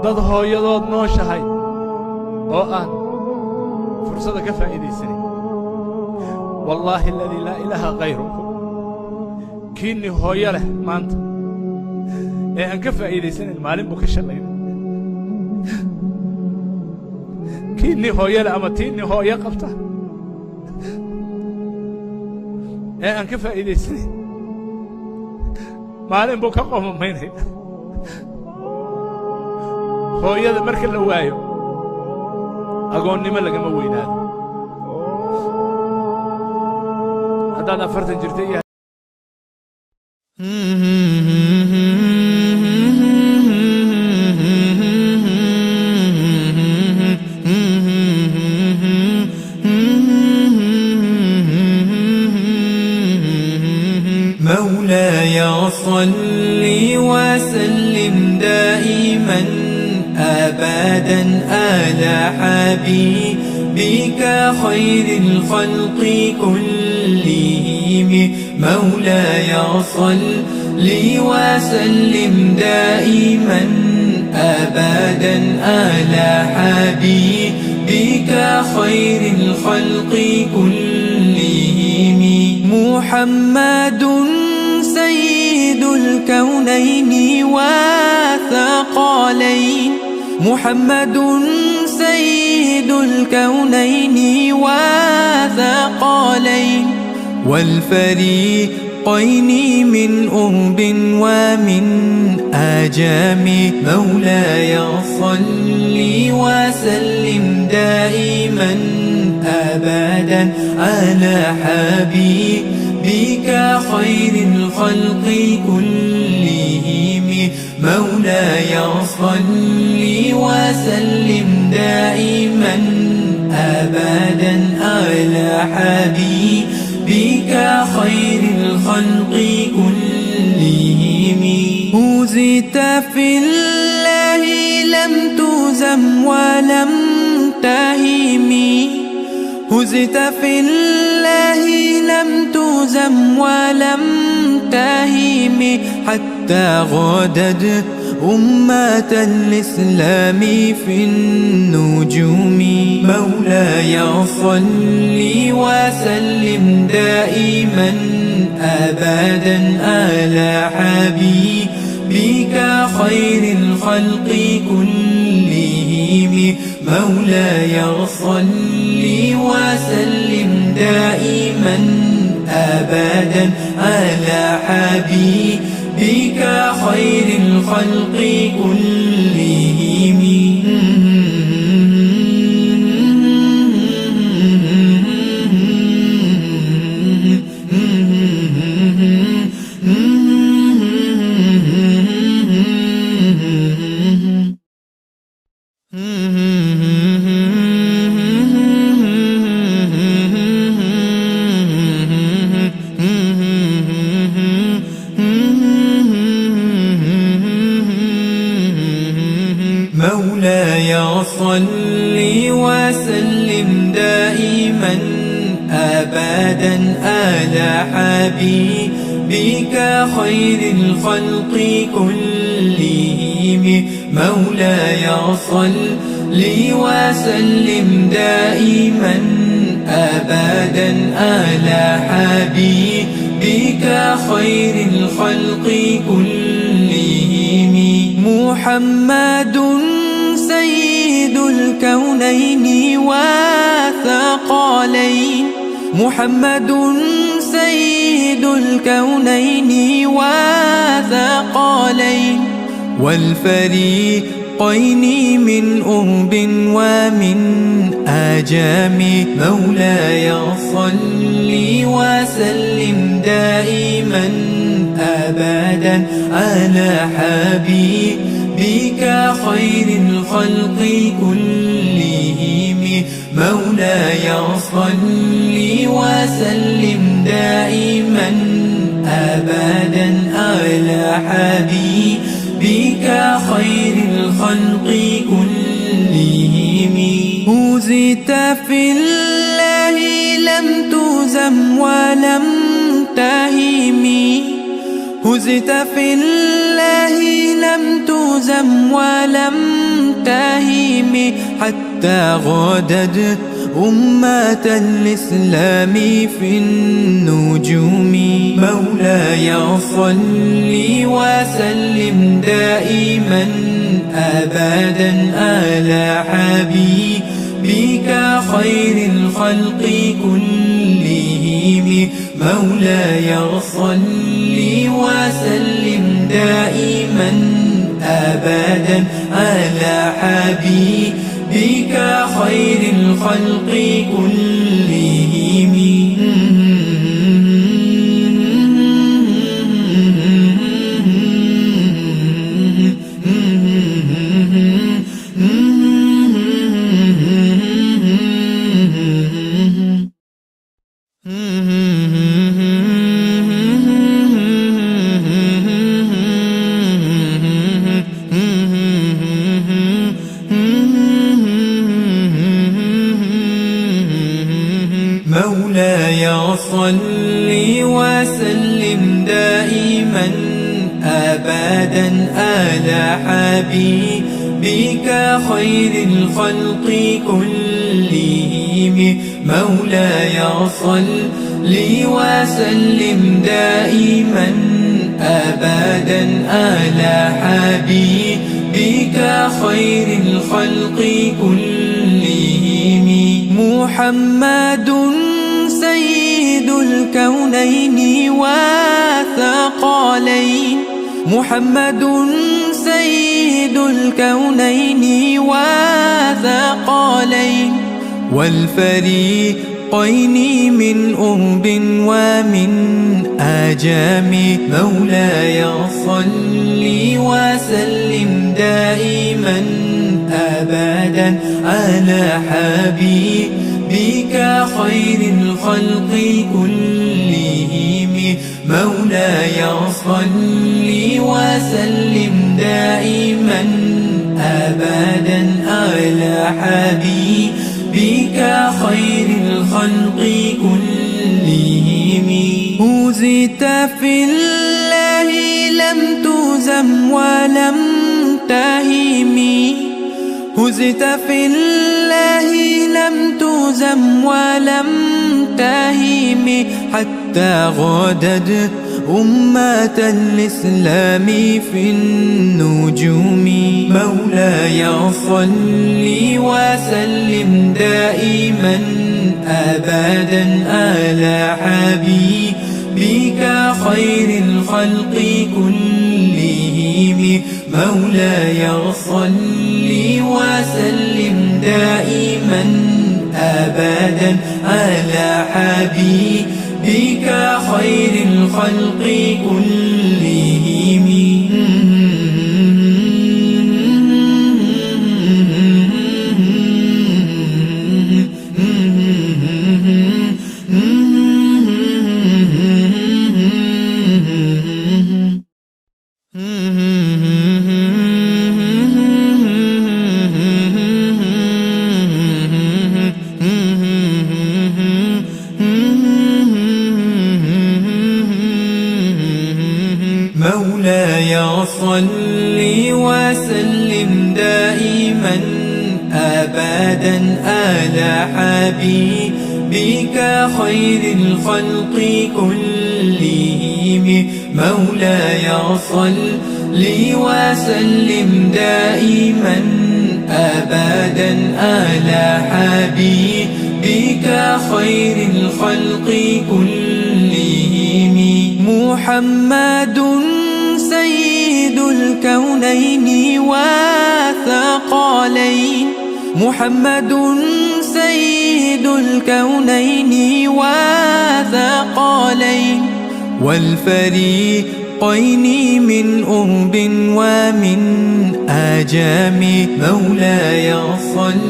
dad hooyadood nooshahay oo aan fursada ka faa'iidaysanin wallaahi alladii laa ilaaha khayruhu kiinni hooyo leh maanta ee aan ka faa'iidaysanin maalin buu ka shallaynay kiinni hooyo leh ama tiinni hooyo qabta ee aan ka faa'iidaysanin maalin buu ka qoomamaynaya hooyada marka la waayo agoonnimo lagama weynaado haddaad 40 jirta iyo مولاي صل وسلم دائما أبدا على حبيبك خير الخلق كلهم مولاي صل وسلم دائما أبدا على حبيبك خير الخلق كلهم محمد سيد الكونين وثقلين محمد سيد الكونين وثقلين والفريقين من أرب ومن آجام مولاي صل وسلم دائما أبدا على حبيبك خير الخلق كلهم مولاي صل وسلم دائما أبدا على حبيبك خير الخلق كلهم هزت في الله لم تزم ولم تهمي هزت في الله لم تزم ولم تهم حتى غادت أمة الإسلام في النجوم مولاي صل وسلم دائما أبدا على حبيبك خير الخلق كلهم مولاي صل وسلم دائما أبدا على حبيبك خير الخلق كلهم مولاي صل وسلم دائما أبدا على حبيبك خير الخلق كلهم مولاي صل وسلم دائما أبدا على حبيبك خير الخلق كلهم محمد سيد الكونين وثقلين محمد سيد الكونين وثقلين والفريقين من أرب ومن آجام مولاي صل وسلم دائما أبدا على حبيبك خير الخلق كلهم مولاي صل وسلم دائما أبدا على حبيبك خير الخلق كلهم هزت في الله لم تزم ولم تهمي هزت في الله لم تزم ولم تهيم حتى غادت أمة الإسلام في النجوم. مولاي صل وسلم دائما أبدا على حبيبك خير الخلق كلهم. مولاي صل وسلم دائما أبدا على حبيبك خير الخلق كلهم. مولاي صل وسلم دائما أبدا على حبيبك خير الخلق كلهم. مولاي صل وسلم دائما أبدا على حبيبك خير الخلق كلهم. محمد سيد الكونين والثقلين. محمد سيد الكونين والثقلين والفريقين من أرب ومن آجام. مولاي صل وسلم دائما أبدا على حبيبك خير الخلق كلهم. مولاي صل وسلم دائما أبدا على حبيبك خير الخلق كلهم. هزت في الله لم تهزم ولم تهم. هزت في الله لم تهزم ولم تهم حتى غادت أمة الإسلام في النجوم. مولاي صل وسلم دائما أبدا على حبيبك خير الخلق كلهم. مولاي صل وسلم دائما أبدا على حبيبك خير الخلق كلهم. مولاي صل وسلم دائما أبدا على حبيبك خير الخلق كلهم. مولاي صل وسلم دائما أبدا على حبيبك خير الخلق كلهم. محمد سيد الكونين والثقلين. محمد سيد الكونين والثقلين والفريقين من أرب ومن آجام. مولاي صل